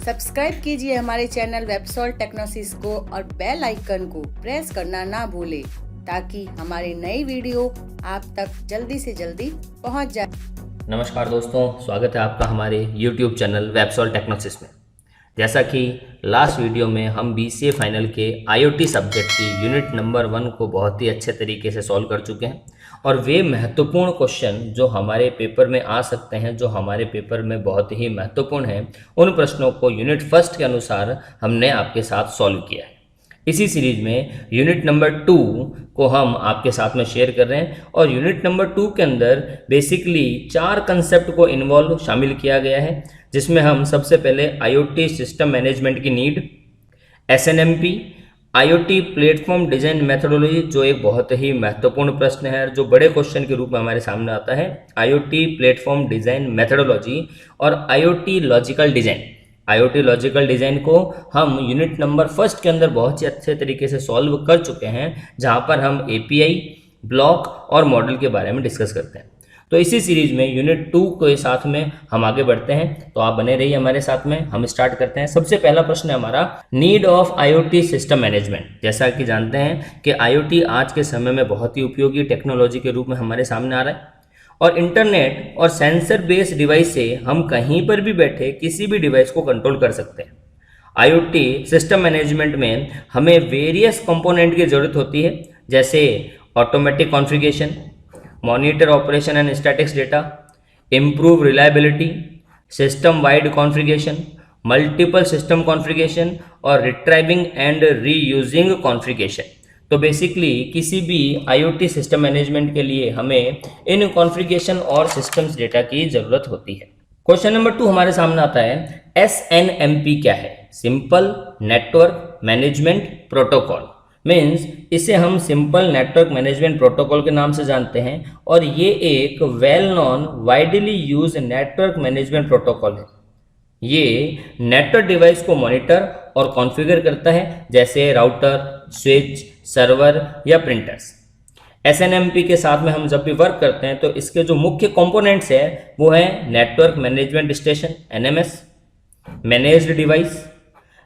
Subscribe कीजिए हमारे channel वेबसॉल्ट टेक्नोसिस को और बेल आइकन को प्रेस करना ना भूलें ताकि हमारी नई वीडियो आप तक जल्दी से जल्दी पहुंच जाए। नमस्कार दोस्तों, स्वागत है आपका हमारे YouTube चैनल वेबसॉल्ट टेक्नोसिस में। जैसा कि लास्ट वीडियो में हम BCA फाइनल के IoT सब्जेक्ट की यूनिट नंबर 1 को बहुत ही अच्छे तरीके से सॉल्व कर चुके हैं और वे महत्वपूर्ण क्वेश्चन जो हमारे पेपर में आ सकते हैं, जो हमारे पेपर में बहुत ही महत्वपूर्ण हैं, उन प्रश्नों को यूनिट फर्स्ट के अनुसार हमने आपके साथ सॉल्व किया है। इसी सीरीज में यूनिट नंबर 2 को हम आपके साथ में शेयर कर रहे हैं और यूनिट नंबर 2 के अंदर बेसिकली 4 कंसेप्ट को इन्वॉल्व शामिल किया गया है, जिसमें हम सबसे पहले IoT सिस्टम मैनेजमेंट की need, SNMP, IoT platform design methodology, जो एक बहुत ही महत्वपूर्ण प्रश्न है जो बड़े क्वेश्चन के रूप में हमारे सामने आता है, IoT प्लेटफॉर्म डिजाइन मेथोडोलॉजी और IoT logical design. IoT logical design को हम यूनिट नंबर फर्स्ट के अंदर बहुत ही अच्छे तरीके से सॉल्व कर चुके हैं, जहां पर हम API, ब्लॉक और मॉडल के बारे में डिस्कस करते हैं। तो इसी सीरीज में यूनिट 2 के साथ में हम आगे बढ़ते हैं, तो आप बने रहिए हमारे साथ में। हम स्टार्ट करते हैं। सबसे पहला प्रश्न है हमारा need of IoT system management. जैसा कि जानते हैं कि IoT आज के समय में बहुत ही उपयोगी टेक्नोलॉजी के रूप में हमारे सामने आ रहा है और इंटरनेट और सेंसर बेस्ड डिवाइस से हम कहीं पर भी बैठे किसी भी डिवाइस को कंट्रोल कर सकते हैं। IoT सिस्टम मैनेजमेंट में हमें वेरियस कंपोनेंट की ज़रूरत होती है, जैसे automatic configuration, monitor operation and statics data, improve reliability, system wide configuration, multiple system configuration और रिट्राइविंग एंड रीयूजिंग कॉन्फ़िगरेशन। तो बेसिकली किसी भी IoT सिस्टम मैनेजमेंट के लिए हमें इन कॉन्फ़िगरेशन और सिस्टम्स डेटा की ज़रूरत होती है। क्वेश्चन नंबर 2 हमारे सामने आता है, SNMP क्या है? Simple network management protocol. Means इसे हम सिंपल नेटवर्क मैनेजमेंट प्रोटोकॉल के नाम से जानते हैं और ये एक well known widely use network management protocol है। ये नेटवर्क डिवाइस को मॉनिटर और कॉन्फ़िगर करता है, जैसे राउटर, स्विच, सर्वर या प्रिंटर्स। SNMP के साथ में हम जब भी वर्क करते हैं तो इसके जो मुख्य कंपोनेंट्स है वो है network management station NMS, managed device,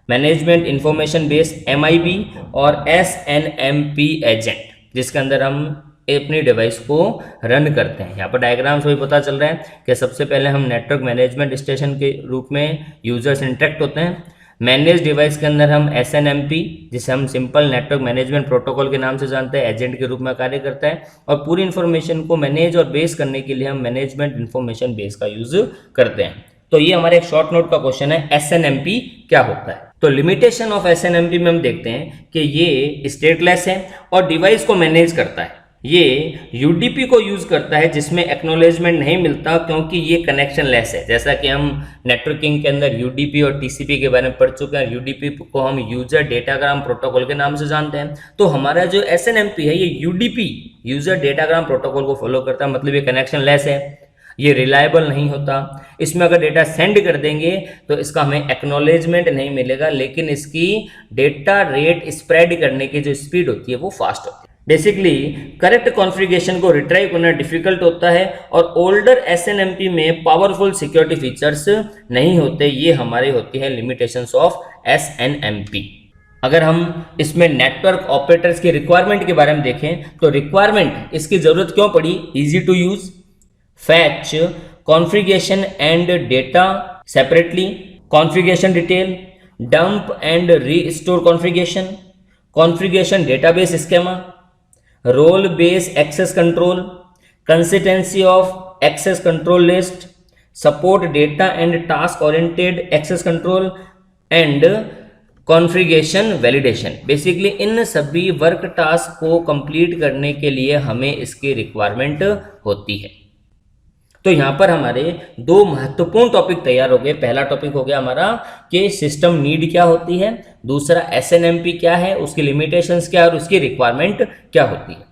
management information base MIB और SNMP एजेंट, जिसके अंदर हम अपनी डिवाइस को रन करते हैं। यहाँ पर डायग्राम से भी पता चल रहा है कि सबसे पहले हम नेटवर्क मैनेजमेंट स्टेशन के रूप में यूजर्स इंटरेक्ट होते हैं। मैनेज डिवाइस के अंदर हम SNMP, जिसे हम सिंपल नेटवर्क मैनेजमेंट प्रोटोकॉल के नाम से जानते हैं, एजेंट के रूप में कार्य करता है और पूरी इन्फॉर्मेशन को मैनेज और बेस करने के लिए हम मैनेजमेंट इन्फॉर्मेशन बेस का यूज करते हैं। तो ये हमारे एक शॉर्ट नोट का क्वेश्चन है, SNMP क्या होता है? तो लिमिटेशन ऑफ SNMP में हम देखते हैं कि ये स्टेटलेस है और डिवाइस को मैनेज करता है। ये UDP को यूज करता है, जिसमें एक्नॉलेजमेंट नहीं मिलता क्योंकि ये कनेक्शन लेस है। जैसा कि हम नेटवर्किंग के अंदर UDP और TCP के बारे में पढ़ चुके हैं। UDP को हम यूजर डेटाग्राम प्रोटोकॉल के नाम से जानते हैं। तो हमारा जो SNMP है ये UDP यूजर डेटाग्राम प्रोटोकॉल को फॉलो करता है, मतलब ये कनेक्शन लेस है, ये रिलायबल नहीं होता। इसमें अगर डेटा सेंड कर देंगे तो इसका हमें एक्नॉलेजमेंट नहीं मिलेगा, लेकिन इसकी डेटा रेट स्प्रेड करने की जो स्पीड होती है वो फास्ट होती है। बेसिकली करेक्ट कॉन्फ़िगरेशन को रिट्राइव करना डिफिकल्ट होता है और ओल्डर SNMP में पावरफुल सिक्योरिटी फीचर्स नहीं होते। ये हमारी होती है लिमिटेशंस ऑफ SNMP। अगर हम इसमें नेटवर्क ऑपरेटर्स की रिक्वायरमेंट के बारे में देखें तो रिक्वायरमेंट इसकी ज़रूरत क्यों पड़ी? Easy to use, fetch configuration and data separately, configuration detail, dump and restore configuration, configuration database schema, role base access control, consistency of access control list, support data and task oriented access control and configuration validation. Basically इन सभी work task को complete करने के लिए हमें इसकी requirement होती है। तो यहाँ पर हमारे 2 महत्वपूर्ण टॉपिक तैयार हो गए। पहला टॉपिक हो गया हमारा कि सिस्टम नीड क्या होती है, दूसरा SNMP क्या है, उसकी लिमिटेशंस क्या है और उसकी रिक्वायरमेंट क्या होती है।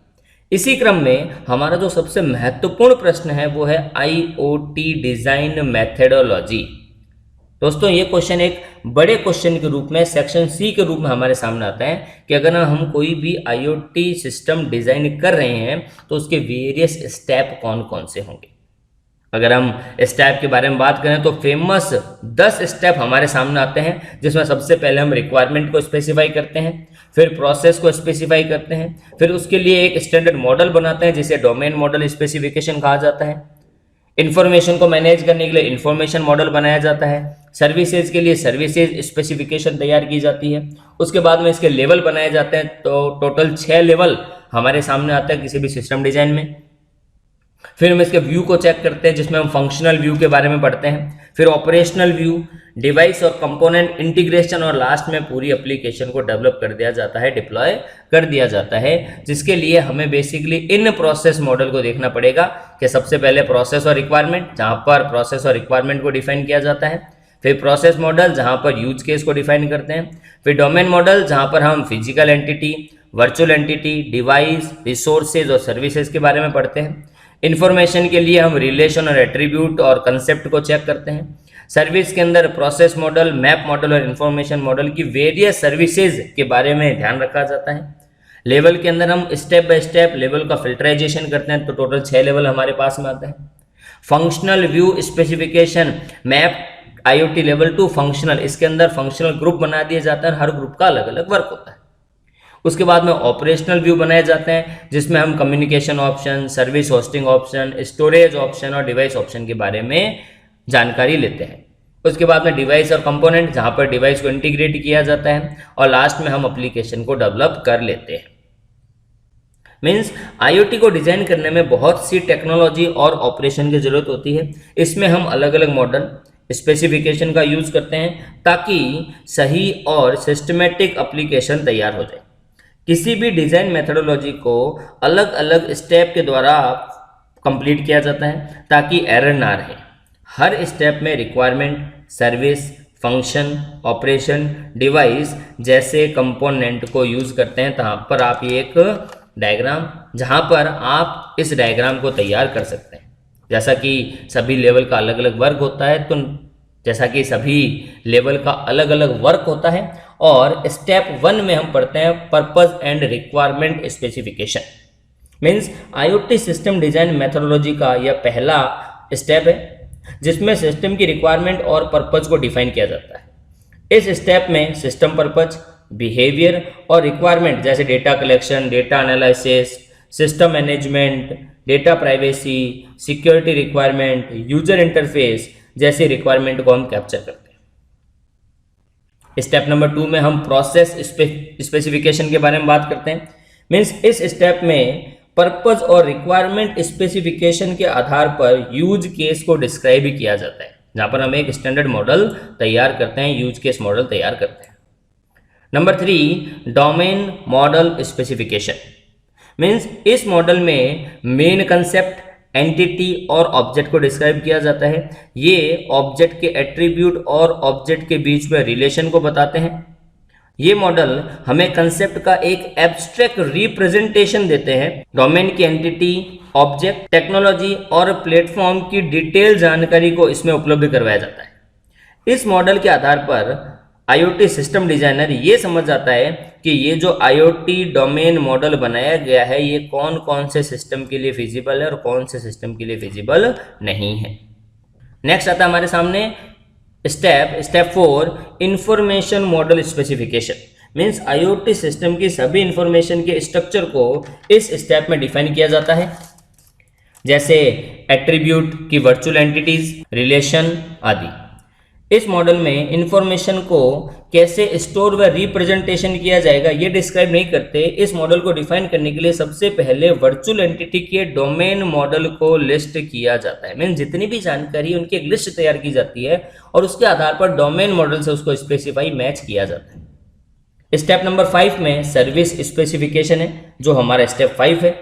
इसी क्रम में हमारा जो सबसे महत्वपूर्ण प्रश्न है वो है IoT डिजाइन मेथोडोलॉजी। दोस्तों ये क्वेश्चन एक बड़े क्वेश्चन के रूप में सेक्शन C के रूप में हमारे सामने आता है कि अगर हम कोई भी IoT सिस्टम डिजाइन कर रहे हैं तो उसके वेरियस स्टेप कौन कौन से होंगे। अगर हम स्टेप के बारे में बात करें तो फेमस 10 स्टेप हमारे सामने आते हैं, जिसमें सबसे पहले हम रिक्वायरमेंट को स्पेसिफाई करते हैं, फिर प्रोसेस को स्पेसिफाई करते हैं, फिर उसके लिए एक स्टैंडर्ड मॉडल बनाते हैं जिसे डोमेन मॉडल स्पेसिफिकेशन कहा जाता है। इंफॉर्मेशन को मैनेज करने के लिए इंफॉर्मेशन मॉडल बनाया जाता है। सर्विसेज के लिए सर्विसेज स्पेसिफिकेशन तैयार की जाती है। उसके बाद में इसके लेवल बनाए जाते हैं। तो टोटल 6 लेवल हमारे सामने आता है किसी भी सिस्टम डिजाइन में। फिर हम इसके व्यू को चेक करते हैं, जिसमें हम फंक्शनल व्यू के बारे में पढ़ते हैं, फिर ऑपरेशनल व्यू, डिवाइस और कंपोनेंट इंटीग्रेशन, और लास्ट में पूरी एप्लीकेशन को डेवलप कर दिया जाता है, डिप्लॉय कर दिया जाता है, जिसके लिए हमें बेसिकली इन प्रोसेस मॉडल को देखना पड़ेगा कि सबसे पहले प्रोसेस और रिक्वायरमेंट, जहां पर प्रोसेस और रिक्वायरमेंट को डिफाइन किया जाता है, फिर प्रोसेस मॉडल जहां पर यूज केस को डिफाइन करते हैं, फिर डोमेन मॉडल जहां पर हम physical entity, virtual entity, device, resources और सर्विसेज के बारे में पढ़ते हैं। इन्फॉर्मेशन के लिए हम रिलेशन और एट्रीब्यूट और कंसेप्ट को चेक करते हैं। सर्विस के अंदर प्रोसेस मॉडल, मैप मॉडल और इन्फॉर्मेशन मॉडल की वेरियस सर्विसेज के बारे में ध्यान रखा जाता है। लेवल के अंदर हम स्टेप बाय स्टेप लेवल का फिल्टराइजेशन करते हैं, तो टोटल 6 लेवल हमारे पास में आते हैं। Functional view specification, map IoT level to functional, इसके अंदर फंक्शनल ग्रुप बना दिए जाते हैं, हर ग्रुप का अलग अलग वर्क होता है। उसके बाद में ऑपरेशनल व्यू बनाए जाते हैं, जिसमें हम communication option, service hosting option, storage option और डिवाइस ऑप्शन के बारे में जानकारी लेते हैं। उसके बाद में डिवाइस और कंपोनेंट, जहां पर डिवाइस को इंटीग्रेट किया जाता है, और लास्ट में हम एप्लीकेशन को डेवलप कर लेते हैं। मीन्स IoT को डिजाइन करने में बहुत सी टेक्नोलॉजी और ऑपरेशन की जरूरत होती है। इसमें हम अलग अलग मॉडल स्पेसिफिकेशन का यूज करते हैं ताकि सही और सिस्टमेटिक एप्लीकेशन तैयार हो जाए। किसी भी डिजाइन मेथोडोलॉजी को अलग अलग स्टेप के द्वारा कंप्लीट किया जाता है ताकि एरर ना रहे। हर स्टेप में requirement, service, function, operation, device जैसे कंपोनेंट को यूज करते हैं। तहाँ पर आप ये एक डायग्राम, जहाँ पर आप इस डायग्राम को तैयार कर सकते हैं। जैसा कि सभी लेवल का अलग अलग वर्क होता है, तो जैसा कि सभी लेवल का अलग अलग वर्क होता है, और स्टेप 1 में हम पढ़ते हैं purpose and requirement specification. Means IoT system design methodology का यह पहला स्टेप है, जिसमें सिस्टम की रिक्वायरमेंट और पर्पस को डिफाइन किया जाता है। इस स्टेप में सिस्टम पर्पस, बिहेवियर और रिक्वायरमेंट जैसे data collection, data analysis, system management, data privacy, security requirement, user interface जैसी रिक्वायरमेंट को हम कैप्चर करते हैं। स्टेप नंबर 2 में हम प्रोसेस स्पेसिफिकेशन के बारे में बात करते हैं। मीन्स इस स्टेप में पर्पस और रिक्वायरमेंट स्पेसिफिकेशन के आधार पर यूज केस को डिस्क्राइब किया जाता है, जहां पर हम एक स्टैंडर्ड मॉडल तैयार करते हैं, यूज केस मॉडल तैयार करते हैं। Number 3, domain model specification. Means इस मॉडल में मेन कंसेप्ट, एंटिटी और ऑब्जेक्ट को डिस्क्राइब किया जाता है। ये ऑब्जेक्ट के एट्रीब्यूट और ऑब्जेक्ट के बीच में रिलेशन को बताते हैं। ये मॉडल हमें कंसेप्ट का एक एब्स्ट्रैक्ट रिप्रेजेंटेशन देते हैं। डोमेन की एंटिटी, ऑब्जेक्ट, टेक्नोलॉजी और प्लेटफॉर्म की डिटेल जानकारी को इसमें उपलब्ध करवाया जाता है। इस मॉडल के आधार पर IoT सिस्टम डिजाइनर ये समझ जाता है कि ये जो IoT डोमेन मॉडल बनाया गया है, ये कौन कौन से सिस्टम के लिए फिजिबल है और कौन से सिस्टम के लिए फिजिबल नहीं है। नेक्स्ट आता है हमारे सामने step 4, information model specification. Means IoT system की सभी इंफॉर्मेशन के स्ट्रक्चर को इस स्टेप में डिफाइन किया जाता है, जैसे एट्रीब्यूट की वर्चुअल एंटिटीज, रिलेशन आदि। इस मॉडल में इंफॉर्मेशन को कैसे स्टोर व रिप्रेजेंटेशन किया जाएगा ये डिस्क्राइब नहीं करते। इस मॉडल को डिफाइन करने के लिए सबसे पहले वर्चुअल एंटिटी के डोमेन मॉडल को लिस्ट किया जाता है। मीन जितनी भी जानकारी उनकी एक लिस्ट तैयार की जाती है और उसके आधार पर डोमेन मॉडल से उसको स्पेसिफाई मैच किया जाता है। स्टेप नंबर 5 में सर्विस स्पेसिफिकेशन है, जो हमारा स्टेप 5 है,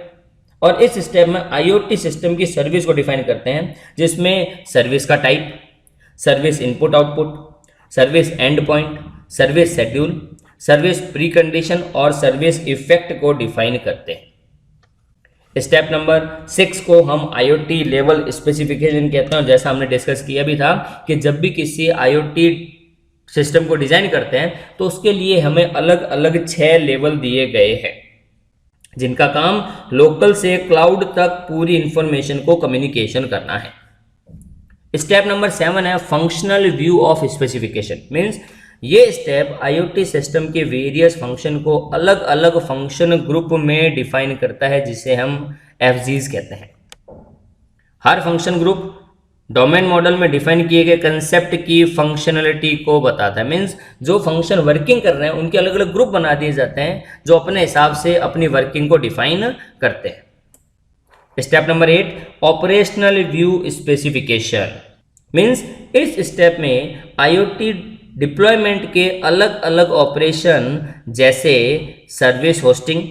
और इस स्टेप में IoT सिस्टम की सर्विस को डिफाइन करते हैं, जिसमें सर्विस का type, service input output, service and point, service schedule, service pre condition और सर्विस इफेक्ट को डिफाइन करते हैं। स्टेप नंबर 6 को हम IoT लेवल स्पेसिफिकेशन कहते हैं। जैसा हमने डिस्कस किया भी था कि जब भी किसी IoT सिस्टम को डिजाइन करते हैं तो उसके लिए हमें अलग अलग 6 लेवल दिए गए हैं, जिनका काम लोकल से क्लाउड तक पूरी इंफॉर्मेशन को कम्युनिकेशन करना है। स्टेप नंबर 7 है functional view of specification. Means ये स्टेप आईओटी सिस्टम के वेरियस फंक्शन को अलग अलग फंक्शन ग्रुप में डिफाइन करता है, जिसे हम एफजीज कहते हैं। हर फंक्शन ग्रुप डोमेन मॉडल में डिफाइन किए गए कंसेप्ट की फंक्शनलिटी को बताता है। मीन्स जो फंक्शन वर्किंग कर रहे हैं उनके अलग अलग ग्रुप बना दिए जाते हैं जो अपने हिसाब से अपनी वर्किंग को डिफाइन करते हैं। Step number 8 operational view specification. Means इस स्टेप में आईओटी डिप्लॉयमेंट के अलग अलग ऑपरेशन जैसे service hosting,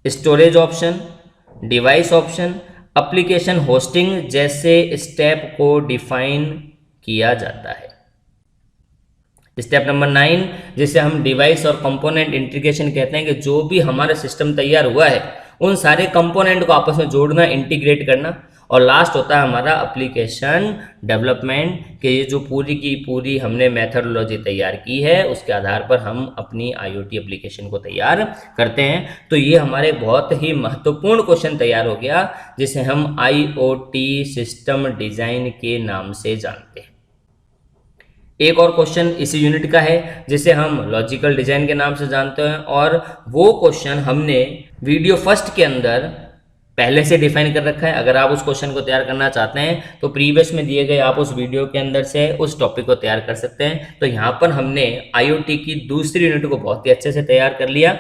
storage option, device option, application hosting जैसे स्टेप को डिफाइन किया जाता है। स्टेप नंबर 9 जिसे हम डिवाइस और कंपोनेंट इंटीग्रेशन कहते हैं, कि जो भी हमारा सिस्टम तैयार हुआ है उन सारे कंपोनेंट को आपस में जोड़ना, इंटीग्रेट करना। और लास्ट होता है हमारा एप्लीकेशन डेवलपमेंट, कि ये जो पूरी की पूरी हमने मेथडोलॉजी तैयार की है उसके आधार पर हम अपनी आईओटी एप्लीकेशन को तैयार करते हैं। तो ये हमारे बहुत ही महत्वपूर्ण क्वेश्चन तैयार हो गया जिसे हम आईओटी सिस्टम डिजाइन के नाम से जानते हैं। एक और क्वेश्चन इसी यूनिट का है जिसे हम लॉजिकल डिजाइन के नाम से जानते हैं, और वो क्वेश्चन हमने वीडियो फर्स्ट के अंदर पहले से डिफाइन कर रखा है। अगर आप उस क्वेश्चन को तैयार करना चाहते हैं तो प्रीवियस में दिए गए आप उस वीडियो के अंदर से उस टॉपिक को तैयार कर सकते हैं। तो यहाँ पर हमने आईओटी की दूसरी यूनिट को बहुत ही अच्छे से तैयार कर लिया।